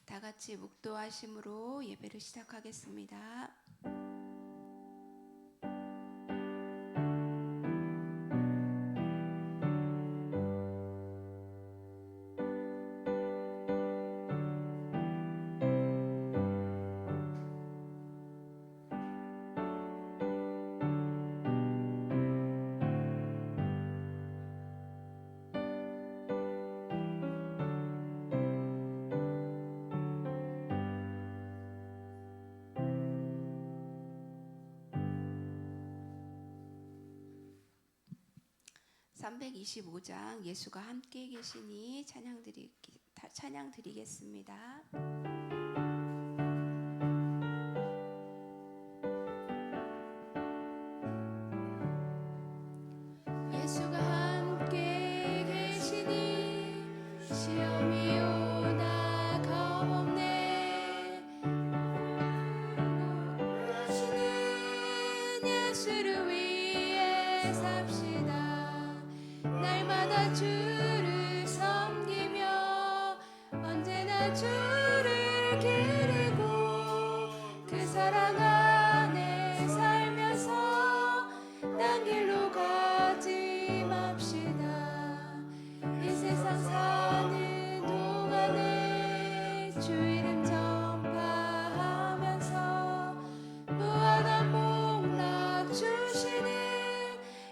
다 같이 묵도하심으로 예배를 시작하겠습니다. (325장) 예수가 함께 계시니 찬양 드리겠습니다. 예수가 함께 계시니 시험이 오나 겁없네. 우리는 예수를 위해 삽시다. 날마다 주를 섬기며 언제나 주를 기리고 그 사랑 안에 살면서 딴 길로 가지 맙시다. 이 세상 사는 동안에 주 이름 전파하면서 무한한 복락 주시는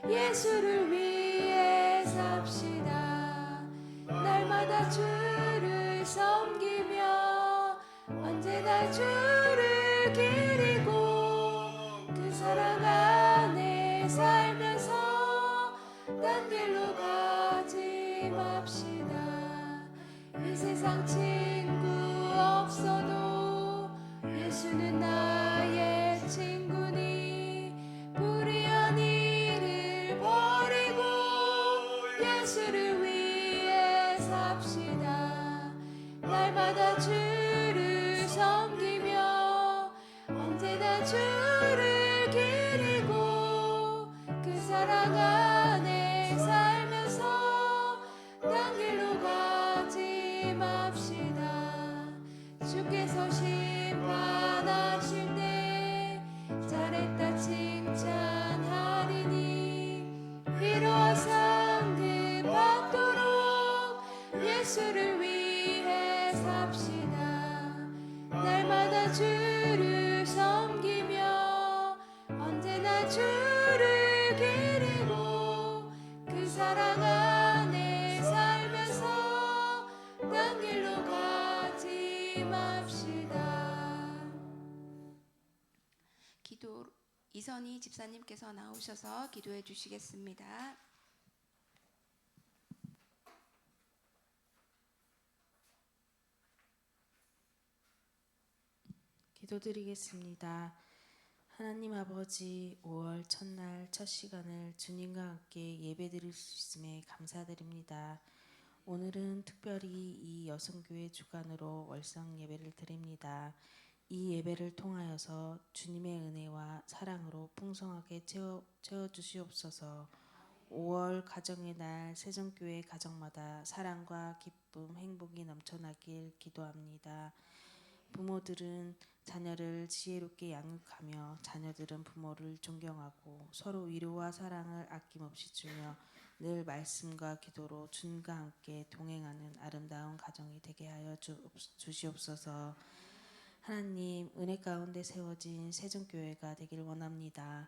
예수를 위해 삽시다. 날마다 주를 섬기며 언제나 주를 기리고 그 사랑 안에 살면서 딴 길로 가지 맙시다. 이 세상 친구 없어도 예수는 나의 친구니 불의한 일을 버리고 예수를 위해 삽시다. 날마다 주를 섬기며 언제나 주를 기리고 그 사랑 안에 집사님께서 나오셔서 기도해 주시겠습니다. 기도드리겠습니다. 하나님 아버지, 5월 첫날 첫 시간을 주님과 함께 예배드릴 수 있음에 감사드립니다. 오늘은 특별히 이 여성교회 주간으로 월성 예배를 드립니다. 이 예배를 통하여서 주님의 은혜와 사랑으로 풍성하게 채워주시옵소서. 5월 가정의 날 세종교회 가정마다 사랑과 기쁨, 행복이 넘쳐나길 기도합니다. 부모들은 자녀를 지혜롭게 양육하며 자녀들은 부모를 존경하고 서로 위로와 사랑을 아낌없이 주며 늘 말씀과 기도로 주님과 함께 동행하는 아름다운 가정이 되게 하여 주시옵소서. 하나님, 은혜 가운데 세워진 세종교회가 되길 원합니다.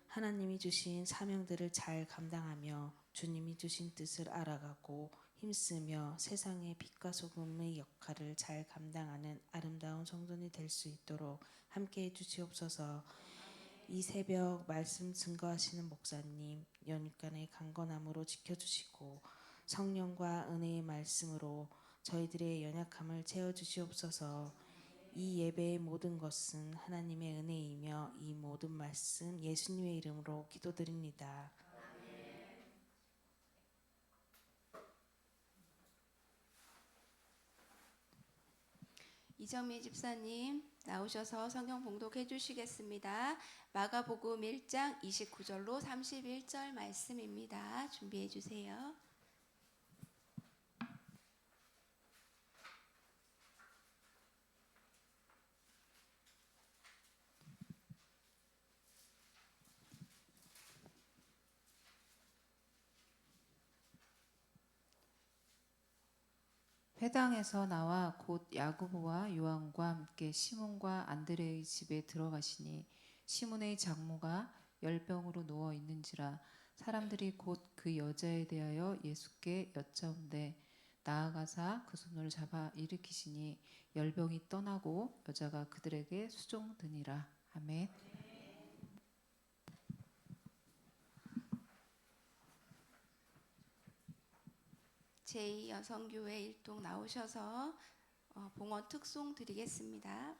하나님이 주신 사명들을 잘 감당하며 주님이 주신 뜻을 알아가고 힘쓰며 세상의 빛과 소금의 역할을 잘 감당하는 아름다운 성도니 될 수 있도록 함께해 주시옵소서. 이 새벽 말씀 증거하시는 목사님 연육간의 강건함으로 지켜주시고 성령과 은혜의 말씀으로 저희들의 연약함을 채워주시옵소서. 이 예배의 모든 것은 하나님의 은혜이며 이 모든 말씀 예수님의 이름으로 기도드립니다. 이정미 집사님 나오셔서 성경 봉독해 주시겠습니다. 마가복음 1장 29절로 31절 말씀입니다. 준비해 주세요. 회당에서 나와 곧 야고보와 요한과 함께 시몬과 안드레의 집에 들어가시니 시몬의 장모가 열병으로 누워 있는지라 사람들이 곧 그 여자에 대하여 예수께 여짜온대 나아가사 그 손을 잡아 일으키시니 열병이 떠나고 여자가 그들에게 수종드니라. 아멘. 제2여성교회 일동 나오셔서 봉헌 특송 드리겠습니다.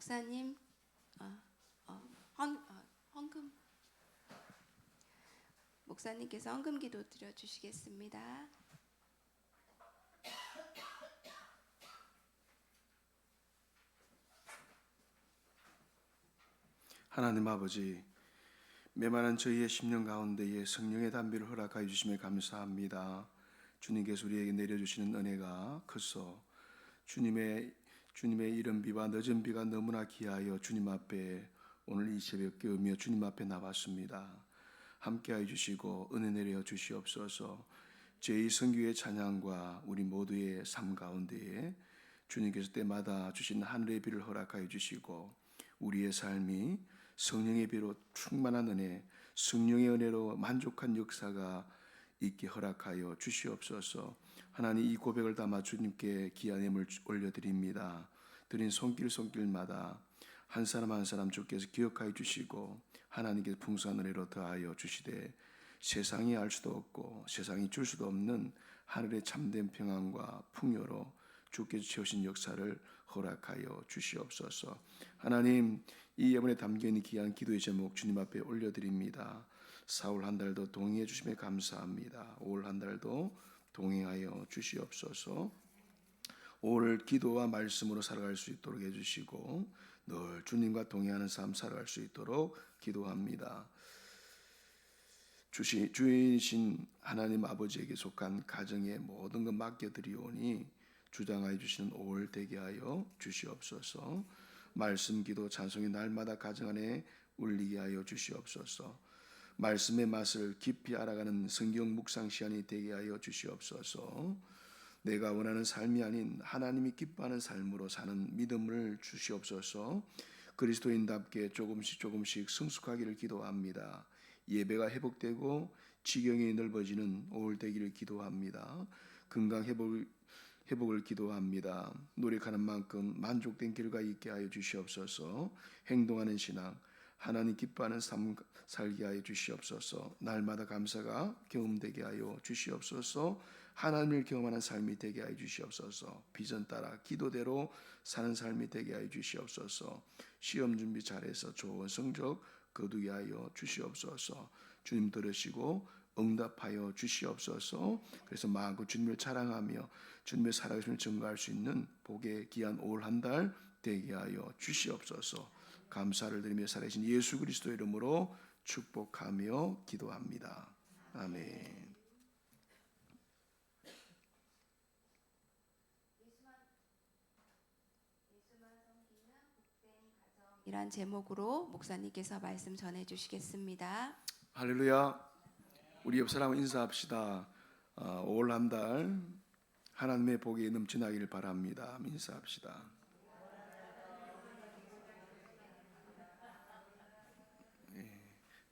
목사님 헌금 목사님께서 헌금 기도 드려 주시겠습니다. 하나님 아버지, 메마른 저희의 심령 가운데에 성령의 담비를 허락하여 주심에 감사합니다. 주님께서 우리에게 내려주시는 은혜가 커서 주님의 이른 비와 늦은 비가 너무나 귀하여 주님 앞에 오늘 이 새벽 깨우며 주님 앞에 나왔습니다. 함께하여 주시고 은혜 내려 주시옵소서. 제2 성교의 찬양과 우리 모두의 삶 가운데에 주님께서 때마다 주신 하늘의 비를 허락하여 주시고 우리의 삶이 성령의 비로 충만한 은혜, 성령의 은혜로 만족한 역사가 있게 허락하여 주시옵소서. 하나님, 이 고백을 담아 주님께 귀한 예물 올려드립니다. 드린 손길마다 한 사람 한 사람 주께서 기억하여 주시고 하나님께서 풍성한 은혜로 더하여 주시되 세상이 알 수도 없고 세상이 줄 수도 없는 하늘의 참된 평안과 풍요로 주께서 채우신 역사를 허락하여 주시옵소서. 하나님, 이 예문에 담겨있는 귀한 기도의 제목 주님 앞에 올려드립니다. 4월 한 달도 동행해 주심에 감사합니다. 5월 한 달도 동행하여 주시옵소서. 오늘 기도와 말씀으로 살아갈 수 있도록 해주시고 늘 주님과 동행하는 삶 살아갈 수 있도록 기도합니다. 주인이신 하나님 아버지에게 속한 가정의 모든 것 맡겨드리오니 주장하여 주시는 5월 되게 하여 주시옵소서. 말씀 기도 찬송이 날마다 가정 안에 울리게 하여 주시옵소서. 말씀의 맛을 깊이 알아가는 성경 묵상 시간이 되게 하여 주시옵소서. 내가 원하는 삶이 아닌 하나님이 기뻐하는 삶으로 사는 믿음을 주시옵소서. 그리스도인답게 조금씩 성숙하기를 기도합니다. 예배가 회복되고 지경이 넓어지는 5월 되기를 기도합니다. 건강 회복을 기도합니다. 노력하는 만큼 만족된 결과 있게 하여 주시옵소서. 행동하는 신앙, 하나님 기뻐하는 삶 살게 하여 주시옵소서. 날마다 감사가 경험되게 하여 주시옵소서. 하나님을 경험하는 삶이 되게 하여 주시옵소서. 비전 따라 기도대로 사는 삶이 되게 하여 주시옵소서. 시험 준비 잘해서 좋은 성적 거두게 하여 주시옵소서. 주님 들으시고 응답하여 주시옵소서. 그래서 마음껏 주님을 자랑하며 주님의 살아계심을 증거할 수 있는 복의 귀한 5월 한 달 되게 하여 주시옵소서. 감사를 드리며 살아계신 예수 그리스도의 이름으로 축복하며 기도합니다. 아멘. 이란 제목으로 목사님께서 말씀 전해 주시겠습니다. 할렐루야. 우리 옆 사람 인사합시다. 5월 한 달 하나님의 복이 넘쳐나기를 바랍니다. 인사합시다.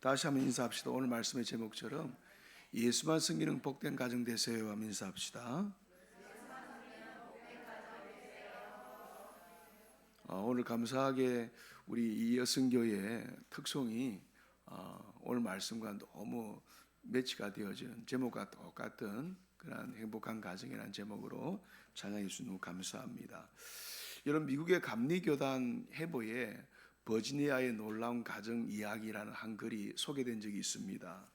다시 한번 인사합시다. 오늘 말씀의 제목처럼 예수만 섬기는 복된 가정 되세요. 하면 인사합시다. 오늘 감사하게 우리 이 여성교의 특성이 오늘 말씀과 너무 매치가 되어지는 제목과 똑같은 그런 행복한 가정이라는 제목으로 찬양해 주신 너무 감사합니다. 여러분, 미국의 감리교단 해보에 버지니아의 놀라운 가정 이야기라는 한 글이 소개된 적이 있습니다.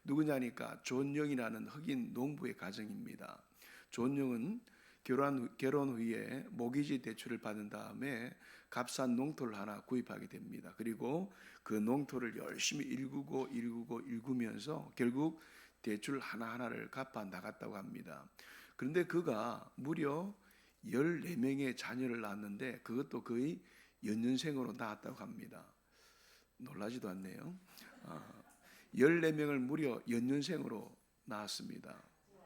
누구냐니까 존 영이라는 흑인 농부의 가정입니다. 존 영은 결혼 후에 모기지 대출을 받은 다음에 값싼 농토를 하나 구입하게 됩니다. 그리고 그 농토를 열심히 일구면서 결국 대출 하나하나를 갚아 나갔다고 합니다. 그런데 그가 무려 14명의 자녀를 낳았는데 그것도 거의 연년생으로 낳았다고 합니다. 놀라지도 않네요. 14명을 무려 연년생으로 낳았습니다.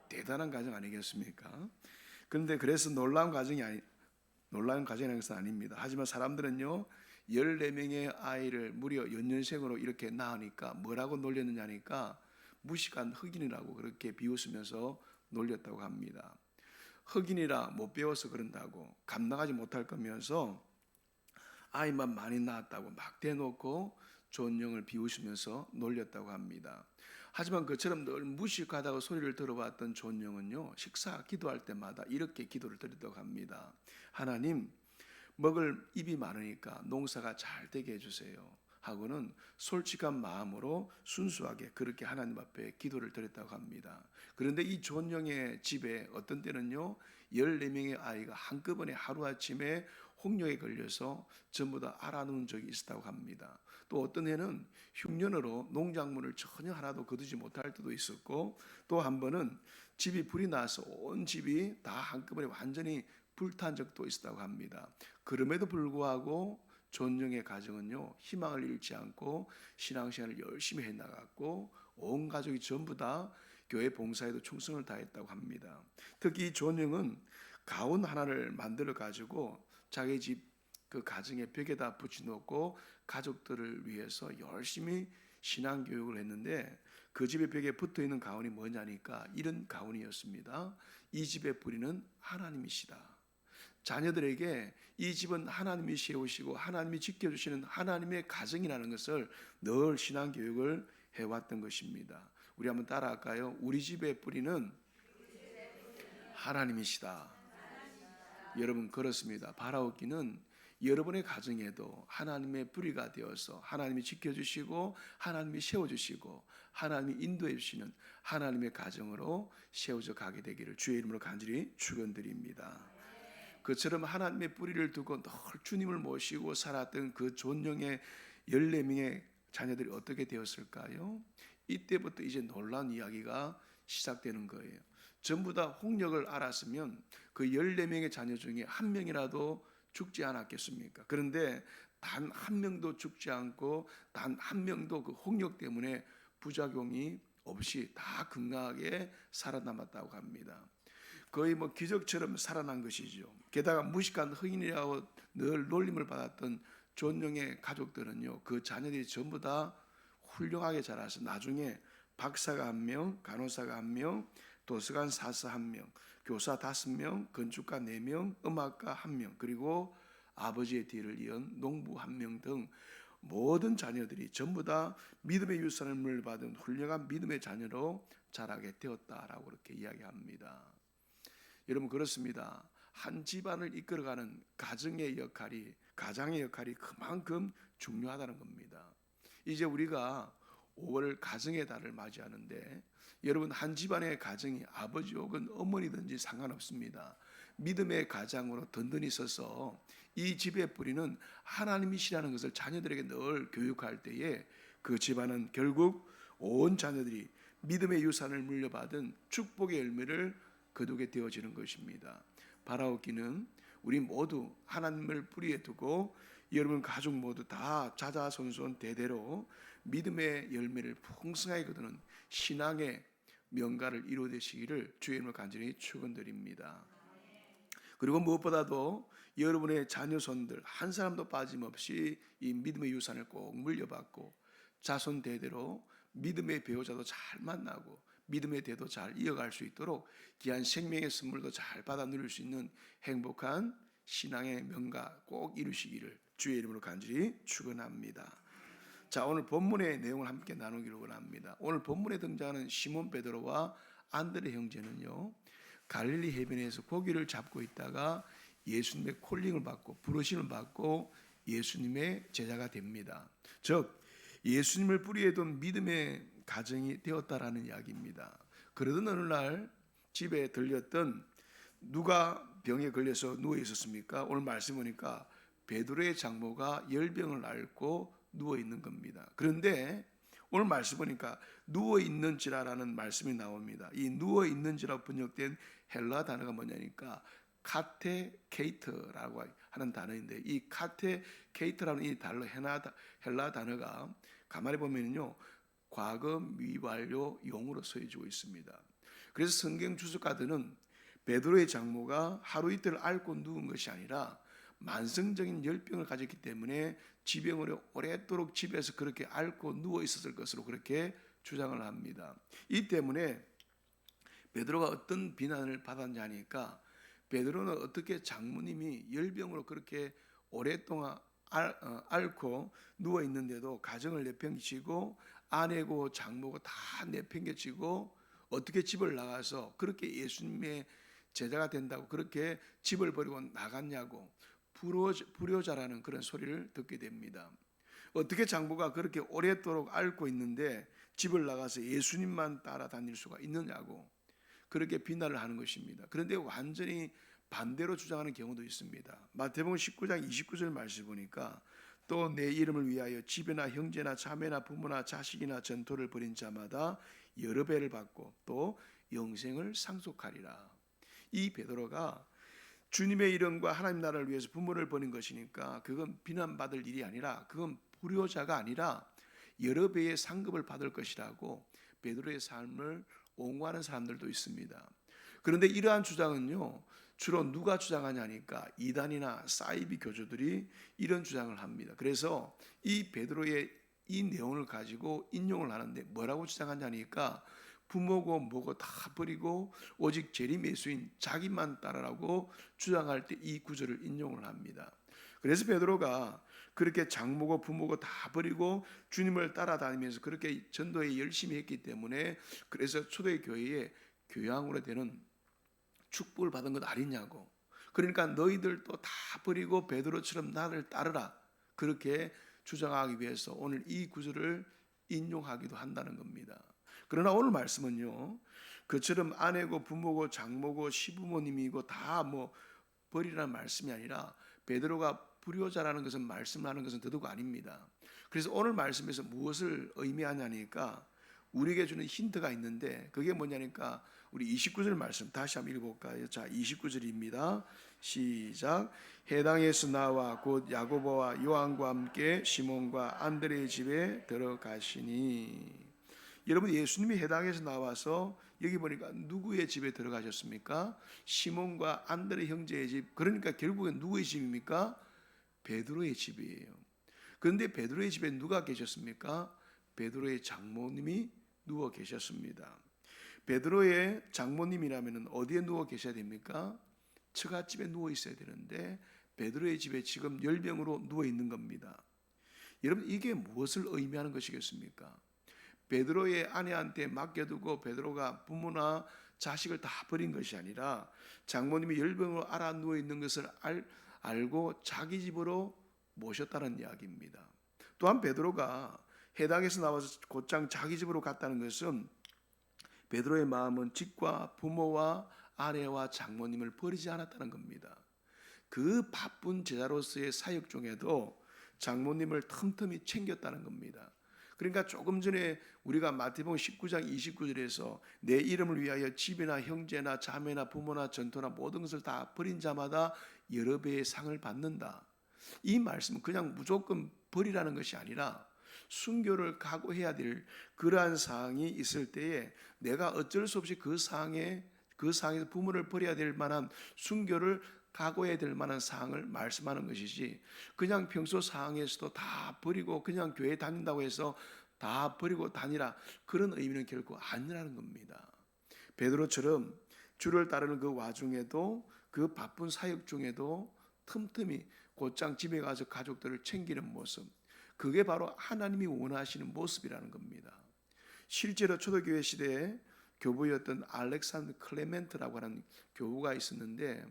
대단한 가정 아니겠습니까? 그런데 그래서 놀라운 가정이라는 것은 아닙니다. 하지만 사람들은요, 14명의 아이를 무려 연년생으로 이렇게 낳으니까 뭐라고 놀렸느냐니까 무식한 흑인이라고 그렇게 비웃으면서 놀렸다고 합니다. 흑인이라 못 배워서 그런다고 감당하지 못할 거면서 아이만 많이 낳았다고 막 대놓고 존 영을 비웃으면서 놀렸다고 합니다. 하지만 그처럼 늘 무식하다고 소리를 들어왔던 존 영은요, 기도할 때마다 이렇게 기도를 드렸다고 합니다. 하나님, 먹을 입이 많으니까 농사가 잘 되게 해주세요 하고는 솔직한 마음으로 순수하게 그렇게 하나님 앞에 기도를 드렸다고 합니다. 그런데 이 존영의 집에 어떤 때는요 14명의 아이가 한꺼번에 하루아침에 홍역에 걸려서 전부 다 알아누운 적이 있었다고 합니다. 또 어떤 해는 흉년으로 농작물을 전혀 하나도 거두지 못할 때도 있었고, 또 한 번은 집이 불이 나서 온 집이 다 한꺼번에 완전히 불탄 적도 있었다고 합니다. 그럼에도 불구하고 존영의 가정은요 희망을 잃지 않고 신앙생활을 열심히 해나갔고 온 가족이 전부 다 교회 봉사에도 충성을 다했다고 합니다. 특히 이 존영은 가운 하나를 만들어 가지고 자기 집 그 가정의 벽에다 붙여놓고 가족들을 위해서 열심히 신앙 교육을 했는데, 그 집의 벽에 붙어 있는 가운이 뭐냐니까 이런 가운이었습니다. 이 집의 뿌리는 하나님이시다. 자녀들에게 이 집은 하나님이 세우시고 하나님이 지켜주시는 하나님의 가정이라는 것을 늘 신앙 교육을 해왔던 것입니다. 우리 한번 따라할까요? 우리 집의 뿌리는 하나님이시다. 여러분 그렇습니다. 바라옵기는 여러분의 가정에도 하나님의 뿌리가 되어서 하나님이 지켜주시고 하나님이 세워주시고 하나님이 인도해 주시는 하나님의 가정으로 세워져 가게 되기를 주의 이름으로 간절히 축원드립니다. 그처럼 하나님의 뿌리를 두고 늘 주님을 모시고 살았던 그 존영의 14명의 자녀들이 어떻게 되었을까요? 이때부터 이제 놀라운 이야기가 시작되는 거예요. 전부 다 홍역을 알았으면 그 14명의 자녀 중에 한 명이라도 죽지 않았겠습니까? 그런데 단 한 명도 죽지 않고 단 한 명도 그 홍역 때문에 부작용이 없이 다 건강하게 살아남았다고 합니다. 거의 뭐 기적처럼 살아난 것이죠. 게다가 무식한 흑인이라고 늘 놀림을 받았던 존영의 가족들은요, 그 자녀들이 전부 다 훌륭하게 자라서 나중에 박사가 1명, 간호사가 1명, 도서관 사서 1명, 교사 5명, 건축가 4명, 음악가 1명, 그리고 아버지의 뒤를 이은 농부 1명 등 모든 자녀들이 전부 다 믿음의 유산을 물려받은 훌륭한 믿음의 자녀로 자라게 되었다라고 그렇게 이야기합니다. 여러분 그렇습니다. 한 집안을 이끌어가는 가정의 역할이 그만큼 중요하다는 겁니다. 이제 우리가 5월 가정의 달을 맞이하는데, 여러분 한 집안의 가정이 아버지 혹은 어머니든지 상관없습니다. 믿음의 가장으로 든든히 서서 이 집의 뿌리는 하나님이시라는 것을 자녀들에게 늘 교육할 때에 그 집안은 결국 온 자녀들이 믿음의 유산을 물려받은 축복의 열매를 거두게 되어지는 것입니다. 바라옵기는 우리 모두 하나님을 뿌리에 두고 여러분 가족 모두 다 자자손손 대대로 믿음의 열매를 풍성하게 거두는 신앙의 명가를 이루어내시기를 주의 이름으로 간절히 축원드립니다. 그리고 무엇보다도 여러분의 자녀손들 한 사람도 빠짐없이 이 믿음의 유산을 꼭 물려받고 자손 대대로 믿음의 배우자도 잘 만나고 믿음의 대도 잘 이어갈 수 있도록 귀한 생명의 선물도 잘 받아 누릴 수 있는 행복한 신앙의 명가 꼭 이루시기를 주의 이름으로 간절히 축원합니다. 자, 오늘 본문의 내용을 함께 나누기로 원합니다. 오늘 본문에 등장하는 시몬 베드로와 안드레 형제는요, 갈릴리 해변에서 고기를 잡고 있다가 예수님의 콜링을 받고 부르심을 받고 예수님의 제자가 됩니다. 즉 예수님을 뿌리에 둔 믿음의 가정이 되었다라는 이야기입니다. 그러던 어느 날 집에 들렸던, 누가 병에 걸려서 누워 있었습니까? 오늘 말씀 보니까 베드로의 장모가 열병을 앓고 누워 있는 겁니다. 그런데 오늘 말씀 보니까 누워 있는지라라는 말씀이 나옵니다. 이 누워 있는지라고 번역된 헬라 단어가 뭐냐니까 카테케이트라고 하는 단어인데, 이 카테케이트라는 이 헬라 단어가 가만히 보면요 과거 미완료 용으로 쓰여지고 있습니다. 그래서 성경 주석가들은 베드로의 장모가 하루 이틀 앓고 누운 것이 아니라 만성적인 열병을 가졌기 때문에 지병으로 오랫도록 집에서 그렇게 앓고 누워 있었을 것으로 그렇게 주장을 합니다. 이 때문에 베드로가 어떤 비난을 받았냐 하니까, 베드로는 어떻게 장모님이 열병으로 그렇게 오랫동안 앓고 누워 있는데도 가정을 내팽개치고 아내고 장모고 다 내팽개치고 어떻게 집을 나가서 그렇게 예수님의 제자가 된다고 그렇게 집을 버리고 나갔냐고 불효자라는 그런 소리를 듣게 됩니다. 어떻게 장모가 그렇게 오랫도록 앓고 있는데 집을 나가서 예수님만 따라다닐 수가 있느냐고 그렇게 비난을 하는 것입니다. 그런데 완전히 반대로 주장하는 경우도 있습니다. 마태복음 19장 29절 말씀 보니까 또 내 이름을 위하여 집이나 형제나 자매나 부모나 자식이나 전토를 벌인 자마다 여러 배를 받고 또 영생을 상속하리라. 이 베드로가 주님의 이름과 하나님 나라를 위해서 부모를 버린 것이니까 그건 비난받을 일이 아니라 그건 불효자가 아니라 여러 배의 상급을 받을 것이라고 베드로의 삶을 옹호하는 사람들도 있습니다. 그런데 이러한 주장은요, 주로 누가 주장하냐니까 이단이나 사이비 교주들이 이런 주장을 합니다. 그래서 이 베드로의 이 내용을 가지고 인용을 하는데 뭐라고 주장하냐니까 부모고 뭐고 다 버리고 오직 재림 예수인 자기만 따르라고 주장할 때 이 구절을 인용을 합니다. 그래서 베드로가 그렇게 장모고 부모고 다 버리고 주님을 따라다니면서 그렇게 전도에 열심히 했기 때문에 그래서 초대 교회에 교양으로 되는 축복을 받은 것 아니냐고. 그러니까 너희들도 다 버리고 베드로처럼 나를 따르라. 그렇게 주장하기 위해서 오늘 이 구절을 인용하기도 한다는 겁니다. 그러나 오늘 말씀은요, 그처럼 아내고 부모고 장모고 시부모님이고 다 뭐 버리라는 말씀이 아니라 베드로가 불효자라는 것은 말씀하는 것은 더더욱 아닙니다. 그래서 오늘 말씀에서 무엇을 의미하냐니까 우리에게 주는 힌트가 있는데 그게 뭐냐니까 우리 29절 말씀 다시 한번 읽어볼까요? 자, 29절입니다. 시작. 해당에서 나와 곧 야고보와 요한과 함께 시몬과 안드레의 집에 들어가시니. 여러분, 예수님이 해당에서 나와서 여기 보니까 누구의 집에 들어가셨습니까? 시몬과 안드레 형제의 집. 그러니까 결국엔 누구의 집입니까? 베드로의 집이에요. 그런데 베드로의 집에 누가 계셨습니까? 베드로의 장모님이 누워 계셨습니다. 베드로의 장모님이라면 어디에 누워 계셔야 됩니까? 처갓집에 누워 있어야 되는데 베드로의 집에 지금 열병으로 누워 있는 겁니다. 여러분, 이게 무엇을 의미하는 것이겠습니까? 베드로의 아내한테 맡겨두고 베드로가 부모나 자식을 다 버린 것이 아니라 장모님이 열병으로 알아 누워 있는 것을 알고 자기 집으로 모셨다는 이야기입니다. 또한 베드로가 해당에서 나와서 곧장 자기 집으로 갔다는 것은 베드로의 마음은 집과 부모와 아내와 장모님을 버리지 않았다는 겁니다. 그 바쁜 제자로서의 사역 중에도 장모님을 틈틈이 챙겼다는 겁니다. 그러니까 조금 전에 우리가 마태복음 19장 29절에서 내 이름을 위하여 집이나 형제나 자매나 부모나 전토나 모든 것을 다 버린 자마다 여러 배의 상을 받는다. 이 말씀은 그냥 무조건 버리라는 것이 아니라 순교를 각오해야 될 그러한 상황이 있을 때에 내가 어쩔 수 없이 그 상황에서 부모를 버려야 될 만한 순교를 각오해야 될 만한 사항을 말씀하는 것이지 그냥 평소 상황에서도 다 버리고 그냥 교회 다닌다고 해서 다 버리고 다니라 그런 의미는 결코 아니라는 겁니다. 베드로처럼 주를 따르는 그 와중에도 그 바쁜 사역 중에도 틈틈이 곧장 집에 가서 가족들을 챙기는 모습, 그게 바로 하나님이 원하시는 모습이라는 겁니다. 실제로 초대교회 시대에 교부였던 알렉산드 클레멘트라고 하는 교부가 있었는데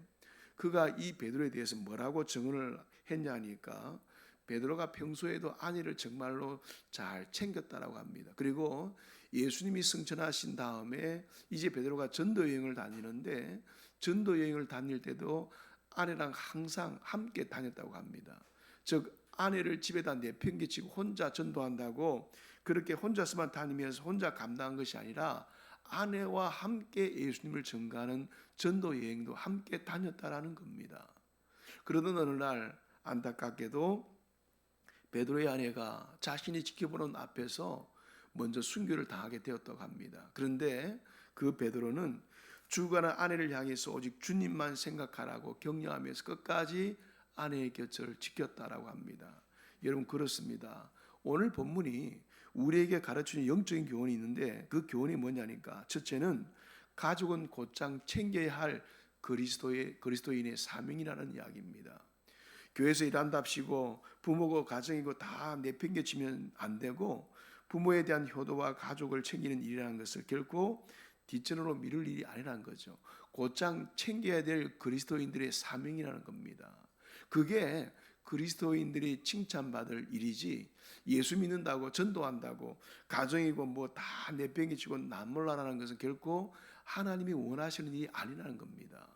그가 이 베드로에 대해서 뭐라고 증언을 했냐니까 베드로가 평소에도 아내를 정말로 잘 챙겼다라고 합니다. 그리고 예수님이 승천하신 다음에 이제 베드로가 전도 여행을 다니는데 전도 여행을 다닐 때도 아내랑 항상 함께 다녔다고 합니다. 즉 아내를 집에다 내팽개치고 혼자 전도한다고 그렇게 혼자서만 다니면서 혼자 감당한 것이 아니라 아내와 함께 예수님을 전가하는 전도 여행도 함께 다녔다라는 겁니다. 그러던 어느 날 안타깝게도 베드로의 아내가 자신이 지켜보는 앞에서 먼저 순교를 당하게 되었다고 합니다. 그런데 그 베드로는 주가는 아내를 향해서 오직 주님만 생각하라고 격려하면서 끝까지 아내의 곁을 지켰다라고 합니다. 여러분, 그렇습니다. 오늘 본문이 우리에게 가르치는 영적인 교훈이 있는데 그 교훈이 뭐냐니까 첫째는 가족은 곧장 챙겨야 할 그리스도인의 사명이라는 이야기입니다. 교회에서 일한답시고 부모고 가정이고 다 내팽개치면 안 되고 부모에 대한 효도와 가족을 챙기는 일이라는 것을 결코 뒷전으로 미룰 일이 아니라는 거죠. 곧장 챙겨야 될 그리스도인들의 사명이라는 겁니다. 그게 그리스도인들이 칭찬받을 일이지, 예수 믿는다고 전도한다고 가정이고 뭐 다 내팽개치고 남몰라라는 것은 결코 하나님이 원하시는 일이 아니라는 겁니다.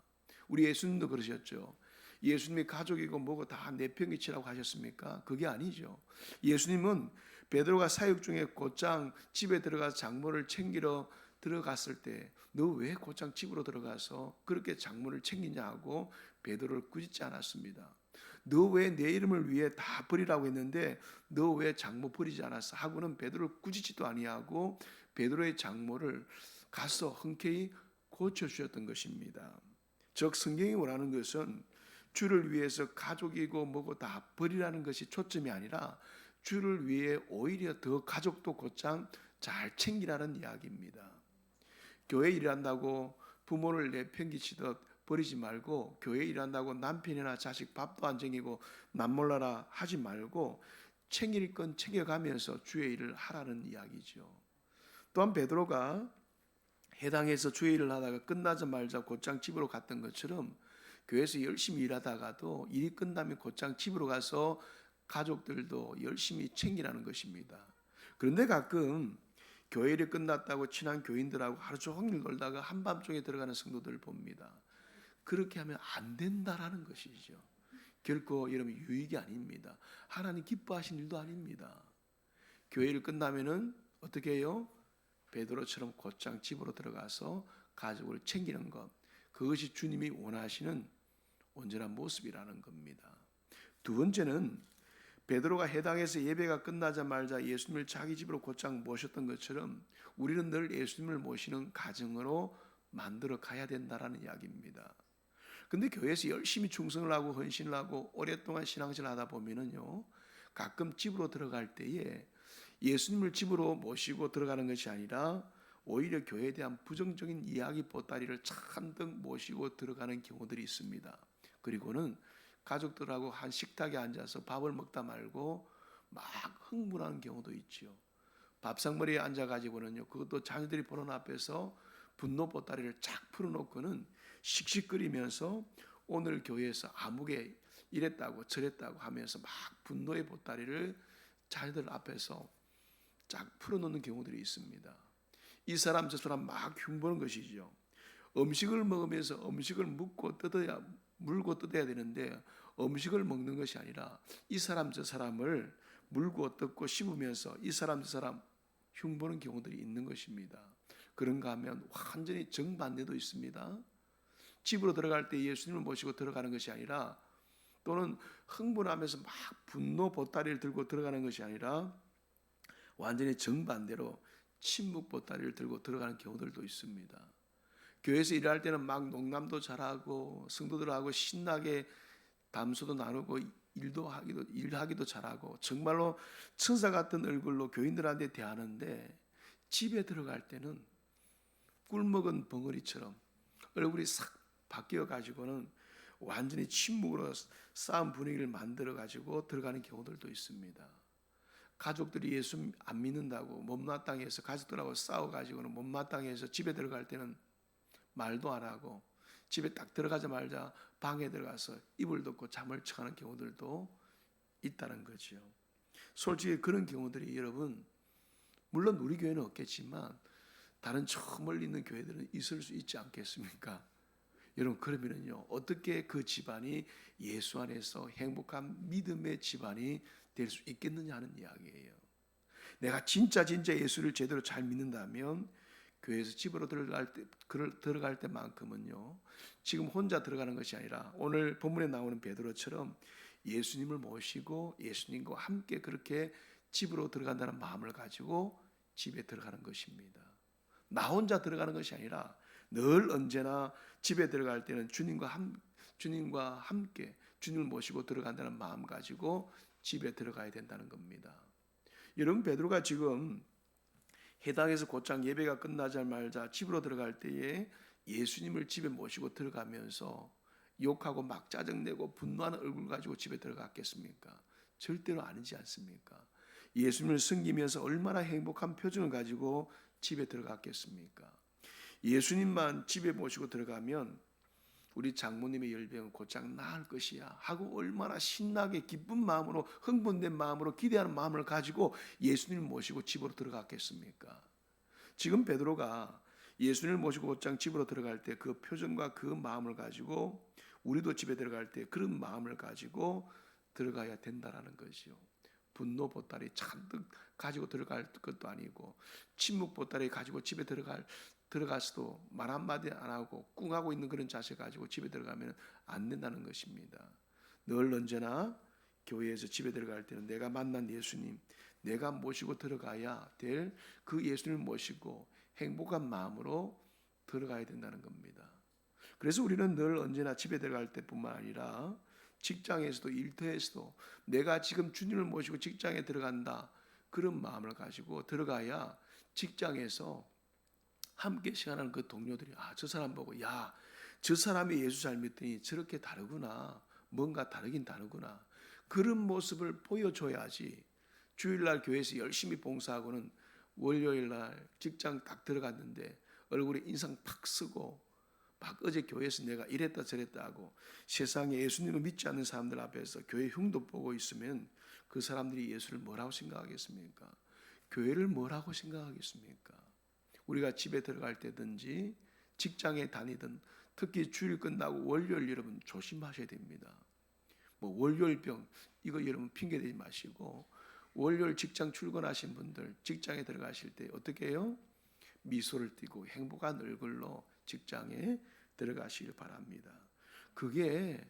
우리 예수님도 그러셨죠. 예수님이 가족이고 뭐고 다 내팽개치라고 하셨습니까? 그게 아니죠. 예수님은 베드로가 사역 중에 곧장 집에 들어가서 장모를 챙기러 들어갔을 때 너 왜 곧장 집으로 들어가서 그렇게 장모를 챙기냐 하고 베드로를 꾸짖지 않았습니다. 너 왜 내 이름을 위해 다 버리라고 했는데 너 왜 장모 버리지 않았어 하고는 베드로를 꾸짖지도 아니하고 베드로의 장모를 가서 흔쾌히 고쳐주셨던 것입니다. 즉 성경이 원하는 것은 주를 위해서 가족이고 뭐고 다 버리라는 것이 초점이 아니라 주를 위해 오히려 더 가족도 곧장 잘 챙기라는 이야기입니다. 교회 일한다고 부모를 내팽개치듯 버리지 말고, 교회 일한다고 남편이나 자식 밥도 안 챙기고 남몰라라 하지 말고 챙길 건 챙겨가면서 주의 일을 하라는 이야기죠. 또한 베드로가 해당에서 주의 일을 하다가 끝나자마자 곧장 집으로 갔던 것처럼 교회에서 열심히 일하다가도 일이 끝나면 곧장 집으로 가서 가족들도 열심히 챙기라는 것입니다. 그런데 가끔 교회 일이 끝났다고 친한 교인들하고 하루 종일 놀다가 한밤중에 들어가는 성도들을 봅니다. 그렇게 하면 안 된다라는 것이죠. 결코 여러분 유익이 아닙니다. 하나님 기뻐하신 일도 아닙니다. 교회 일 끝나면은 어떻게 해요? 베드로처럼 곧장 집으로 들어가서 가족을 챙기는 것, 그것이 주님이 원하시는 온전한 모습이라는 겁니다. 두 번째는 베드로가 해당에서 예배가 끝나자마자 예수님을 자기 집으로 곧장 모셨던 것처럼 우리는 늘 예수님을 모시는 가정으로 만들어 가야 된다라는 이야기입니다. 근데 교회에서 열심히 충성을 하고 헌신을 하고 오랫동안 신앙생활 하다 보면은요, 가끔 집으로 들어갈 때에 예수님을 집으로 모시고 들어가는 것이 아니라 오히려 교회에 대한 부정적인 이야기 보따리를 잔뜩 모시고 들어가는 경우들이 있습니다. 그리고는 가족들하고 한 식탁에 앉아서 밥을 먹다 말고 막 흥분하는 경우도 있죠. 밥상머리에 앉아가지고는요, 그것도 자녀들이 보는 앞에서 분노 보따리를 쫙 풀어놓고는 씩씩거리면서 오늘 교회에서 아무개 이랬다고 저랬다고 하면서 막 분노의 보따리를 자녀들 앞에서 쫙 풀어놓는 경우들이 있습니다. 이 사람 저 사람 막 흉보는 것이죠. 음식을 먹으면서 음식을 물고 뜯어야 되는데 음식을 먹는 것이 아니라 이 사람 저 사람을 물고 뜯고 씹으면서 이 사람 저 사람 흉보는 경우들이 있는 것입니다. 그런가 하면 완전히 정반대도 있습니다. 집으로 들어갈 때 예수님을 모시고 들어가는 것이 아니라, 또는 흥분하면서 막 분노 보따리를 들고 들어가는 것이 아니라 완전히 정반대로 침묵 보따리를 들고 들어가는 경우들도 있습니다. 교회에서 일할 때는 막 농담도 잘하고 성도들하고 신나게 담소도 나누고 일하기도 잘하고 정말로 천사 같은 얼굴로 교인들한테 대하는데, 집에 들어갈 때는 꿀먹은 벙어리처럼 얼굴이 싹 바뀌어 가지고는 완전히 침묵으로 싸움 분위기를 만들어 가지고 들어가는 경우들도 있습니다. 가족들이 예수 안 믿는다고 못마땅해서 가족들하고 싸워 가지고는 못마땅해서 집에 들어갈 때는 말도 안 하고 집에 딱 들어가자마자 방에 들어가서 이불 덮고 잠을 청하는 경우들도 있다는 거죠. 솔직히 그런 경우들이 여러분, 물론 우리 교회는 없겠지만 다른 저 멀리 있는 교회들은 있을 수 있지 않겠습니까? 여러분, 그러면은요, 어떻게 그 집안이 예수 안에서 행복한 믿음의 집안이 될 수 있겠느냐 하는 이야기예요. 내가 진짜 예수를 제대로 잘 믿는다면 교회에서 집으로 들어갈 때만큼은요, 지금 혼자 들어가는 것이 아니라 오늘 본문에 나오는 베드로처럼 예수님을 모시고 예수님과 함께 그렇게 집으로 들어간다는 마음을 가지고 집에 들어가는 것입니다. 나 혼자 들어가는 것이 아니라 늘 언제나 집에 들어갈 때는 주님과 함께 주님을 모시고 들어간다는 마음 가지고 집에 들어가야 된다는 겁니다. 여러분, 베드로가 지금 해당에서 곧장 예배가 끝나자마자 집으로 들어갈 때에 예수님을 집에 모시고 들어가면서 욕하고 막 짜증내고 분노하는 얼굴 가지고 집에 들어갔겠습니까? 절대로 아니지 않습니까? 예수님을 섬기면서 얼마나 행복한 표정을 가지고 집에 들어갔겠습니까? 예수님만 집에 모시고 들어가면 우리 장모님의 열병은 곧장 나을 것이야 하고 얼마나 신나게 기쁜 마음으로 흥분된 마음으로 기대하는 마음을 가지고 예수님을 모시고 집으로 들어갔겠습니까? 지금 베드로가 예수님을 모시고 곧장 집으로 들어갈 때 그 표정과 그 마음을 가지고 우리도 집에 들어갈 때 그런 마음을 가지고 들어가야 된다라는 것이요. 분노 보따리 잔뜩 가지고 들어갈 것도 아니고 침묵 보따리 가지고 집에 들어가서도 말 한마디 안 하고 꿍하고 있는 그런 자세 가지고 집에 들어가면 안 된다는 것입니다. 늘 언제나 교회에서 집에 들어갈 때는 내가 만난 예수님, 내가 모시고 들어가야 될 그 예수님을 모시고 행복한 마음으로 들어가야 된다는 겁니다. 그래서 우리는 늘 언제나 집에 들어갈 때뿐만 아니라 직장에서도 일터에서도 내가 지금 주님을 모시고 직장에 들어간다 그런 마음을 가지고 들어가야 직장에서 함께 시간하는 그 동료들이 저 사람 보고 저 사람이 예수 잘 믿더니 저렇게 다르구나, 뭔가 다르긴 다르구나 그런 모습을 보여줘야지. 주일날 교회에서 열심히 봉사하고는 월요일날 직장 딱 들어갔는데 얼굴에 인상 팍 쓰고 막 어제 교회에서 내가 이랬다 저랬다 하고 세상에 예수님을 믿지 않는 사람들 앞에서 교회 흉도 보고 있으면 그 사람들이 예수를 뭐라고 생각하겠습니까? 교회를 뭐라고 생각하겠습니까? 우리가 집에 들어갈 때든지 직장에 다니든 특히 주일 끝나고 월요일 여러분 조심하셔야 됩니다. 뭐 월요일병 이거 여러분 핑계대지 마시고 월요일 직장 출근하신 분들 직장에 들어가실 때 어떻게 해요? 미소를 띠고 행복한 얼굴로 직장에 들어가시길 바랍니다. 그게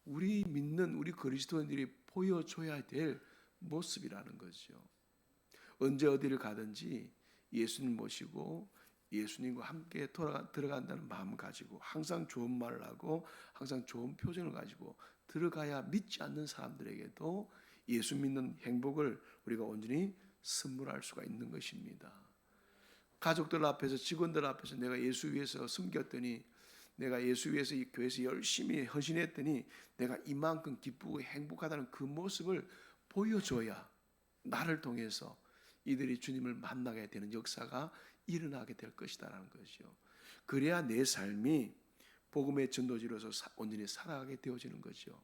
우리 믿는 우리 그리스도인들이 보여줘야 될 모습이라는 거죠. 언제 어디를 가든지 예수님 모시고 예수님과 함께 들어간다는 마음 가지고 항상 좋은 말을 하고 항상 좋은 표정을 가지고 들어가야 믿지 않는 사람들에게도 예수 믿는 행복을 우리가 온전히 선물할 수가 있는 것입니다. 가족들 앞에서 직원들 앞에서 내가 예수 위해서 섬겼더니 내가 예수 위해서 이 교회에서 열심히 헌신했더니 내가 이만큼 기쁘고 행복하다는 그 모습을 보여줘야 나를 통해서 이들이 주님을 만나게 되는 역사가 일어나게 될 것이다라는 것이요. 그래야 내 삶이 복음의 전도지로서 온전히 살아가게 되어지는 거죠.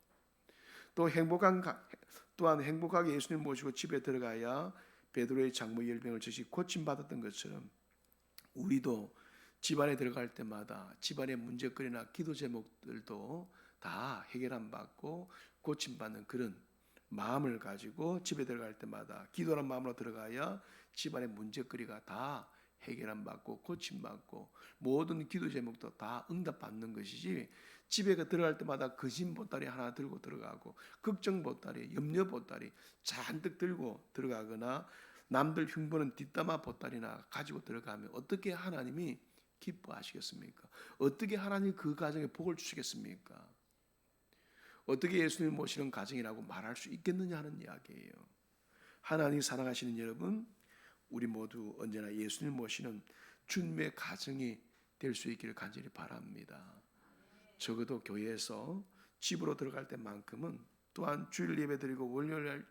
또한 행복하게 예수님 모시고 집에 들어가야 베드로의 장모 열병을 즉시 고침받았던 것처럼 우리도 집안에 들어갈 때마다 집안의 문제거리나 기도 제목들도 다 해결안 받고 고침받는 그런 마음을 가지고 집에 들어갈 때마다 기도하는 마음으로 들어가야 집안의 문제거리가 다 해결안 받고 고침받고 모든 기도 제목도 다 응답받는 것이지 집에 들어갈 때마다 거짓 보따리 하나 들고 들어가고 걱정 보따리, 염려 보따리 잔뜩 들고 들어가거나 남들 흉보는 뒷담화 보따리나 가지고 들어가면 어떻게 하나님이 기뻐하시겠습니까? 어떻게 하나님 그 가정에 복을 주시겠습니까? 어떻게 예수님 모시는 가정이라고 말할 수 있겠느냐 하는 이야기예요. 하나님 사랑하시는 여러분, 우리 모두 언제나 예수님 모시는 주님의 가정이 될 수 있기를 간절히 바랍니다. 적어도 교회에서 집으로 들어갈 때만큼은 또한 주일 예배 드리고 월요일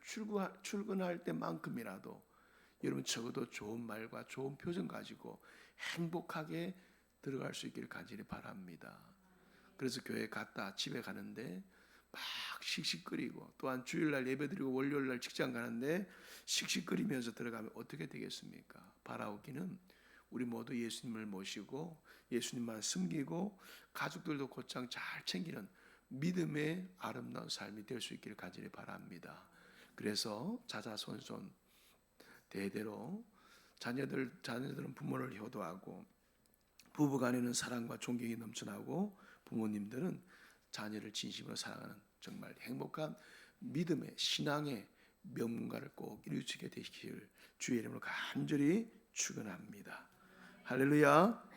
출근할 때만큼이라도 여러분 적어도 좋은 말과 좋은 표정 가지고 행복하게 들어갈 수 있기를 간절히 바랍니다. 그래서 교회 갔다 집에 가는데 막 씩씩거리고 또한 주일날 예배드리고 월요일날 직장 가는데 씩씩거리면서 들어가면 어떻게 되겠습니까? 바라오기는 우리 모두 예수님을 모시고 예수님만 섬기고 가족들도 곧장 잘 챙기는 믿음의 아름다운 삶이 될 수 있기를 간절히 바랍니다. 그래서 자자손손 대대로 자녀들은 부모를 효도하고 부부간에는 사랑과 존경이 넘쳐나고 부모님들은 자녀를 진심으로 사랑하는 정말 행복한 믿음의 신앙의 명문가를 꼭 이루시게 되시길 주의 이름으로 간절히 축원합니다. 할렐루야.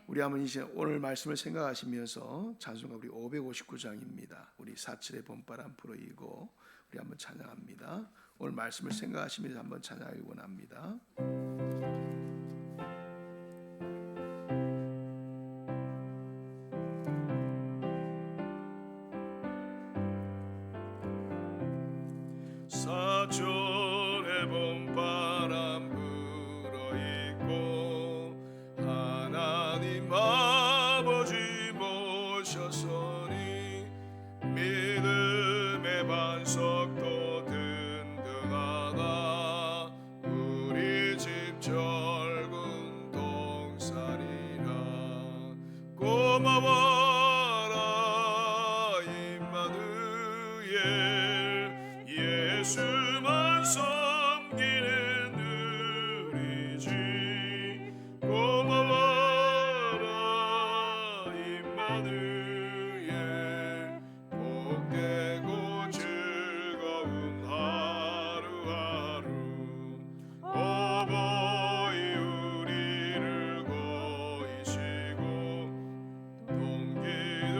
우리 한번 이제 오늘 말씀을 생각하시면서 찬송가 우리 559장입니다. 우리 47의 봄바람 불어이고 우리 한번 찬양합니다. 오늘 말씀을 생각하시면서 한번 찬양하기 원합니다. 사절의 봄바람 불어있고 하나님 아버지 모셔서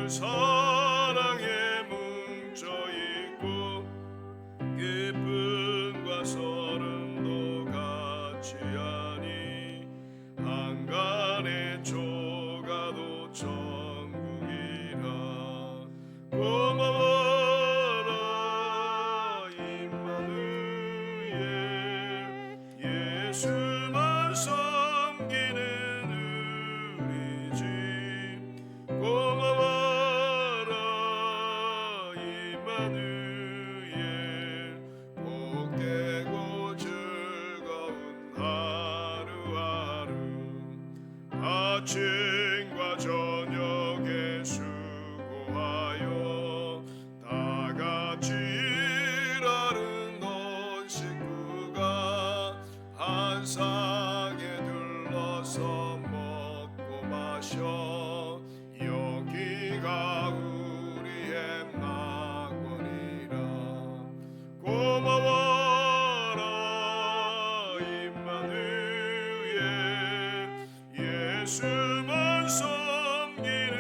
사랑에 뭉쳐 있고 기쁨과 서름도 같이 하니 한간의 조가도 천국이라. 고마워라 임마누엘 예수만 섬기는 우리 집. 고마워라 임마누엘 복되고 즐거운 하루하루. 아침과 저녁에 수고하여 다 같이 일하는 온 식구가 한 상에 둘러서 먹고 마셔 여기가 우리의 낙원이라. 고마워라 임마누엘 예수만 섬기는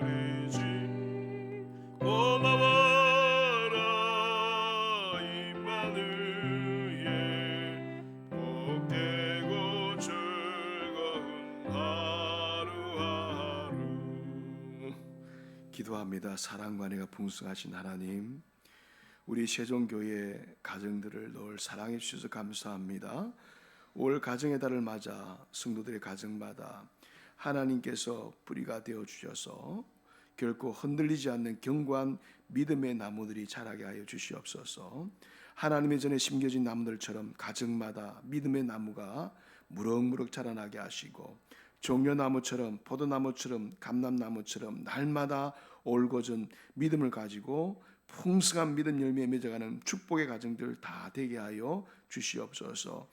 우리 집. 고마워라 임마누엘 복되고 즐거운 하루하루. 기도합니다. 사랑과 은혜가 풍성하신 하나님, 우리 세종교회 가정들을 늘 사랑해 주셔서 감사합니다. 올 가정의 달을 맞아 성도들의 가정마다 하나님께서 뿌리가 되어 주셔서 결코 흔들리지 않는 견고한 믿음의 나무들이 자라게 하여 주시옵소서. 하나님의 전에 심겨진 나무들처럼 가정마다 믿음의 나무가 무럭무럭 자라나게 하시고 종려나무처럼 포도나무처럼 감람나무처럼 날마다 올곧은 믿음을 가지고 풍성한 믿음 열매에 맺어가는 축복의 가정들 다 되게 하여 주시옵소서.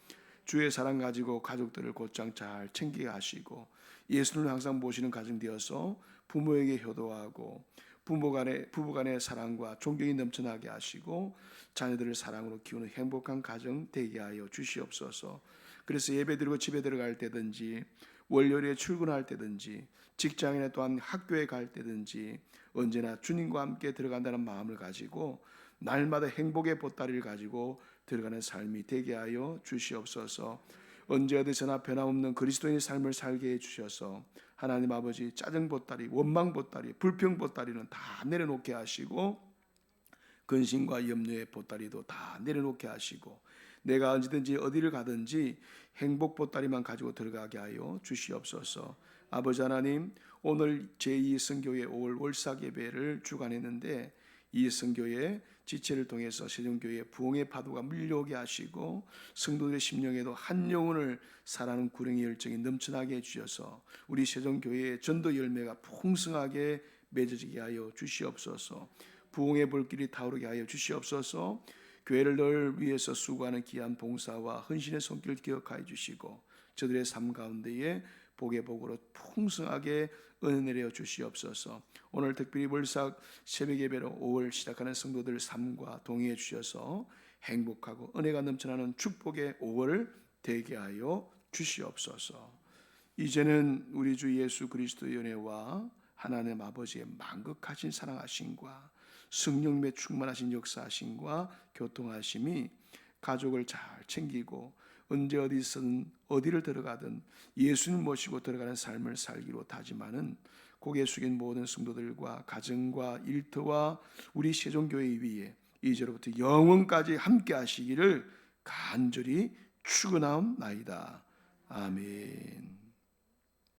주의 사랑 가지고 가족들을 곧장 잘 챙기게 하시고 예수님을 항상 모시는 가정 되어서 부모에게 효도하고 부부간의 사랑과 존경이 넘쳐나게 하시고 자녀들을 사랑으로 키우는 행복한 가정 되게 하여 주시옵소서. 그래서 예배드리고 집에 들어갈 때든지 월요일에 출근할 때든지 직장이나 또한 학교에 갈 때든지 언제나 주님과 함께 들어간다는 마음을 가지고 날마다 행복의 보따리를 가지고 들어가는 삶이 되게 하여 주시옵소서. 언제 어디서나 변함없는 그리스도인의 삶을 살게 해주셔서 하나님 아버지 짜증 보따리, 원망 보따리, 불평 보따리는 다 내려놓게 하시고 근심과 염려의 보따리도 다 내려놓게 하시고 내가 언제든지 어디를 가든지 행복 보따리만 가지고 들어가게 하여 주시옵소서. 아버지 하나님, 오늘 제2성교회 5월 월삭 예배를 주관했는데 이 성교회 지체를 통해서 세종교회 부흥의 파도가 밀려오게 하시고 성도들의 심령에도 한 영혼을 사랑하는 구령의 열정이 넘쳐나게 해주셔서 우리 세종교회의 전도 열매가 풍성하게 맺어지게 하여 주시옵소서. 부흥의 불길이 타오르게 하여 주시옵소서. 교회를 늘 위해서 수고하는 귀한 봉사와 헌신의 손길을 기억하여 주시고 저들의 삶 가운데에 복의 복으로 풍성하게 은혜 내려 주시옵소서. 오늘 특별히 월삭 새벽 예배로 5월 시작하는 성도들 삶과 동의해 주셔서 행복하고 은혜가 넘쳐나는 축복의 5월 되게 하여 주시옵소서. 이제는 우리 주 예수 그리스도의 은혜와 하나님 아버지의 만극하신 사랑하심과 성령의 충만하신 역사하심과 교통하심이 가족을 잘 챙기고 언제 어디서든 어디를 들어가든 예수님 모시고 들어가는 삶을 살기로 다짐하는 고개 숙인 모든 성도들과 가정과 일터와 우리 세종교회 위에 이제로부터 영원까지 함께 하시기를 간절히 축원하옵나이다. 아멘.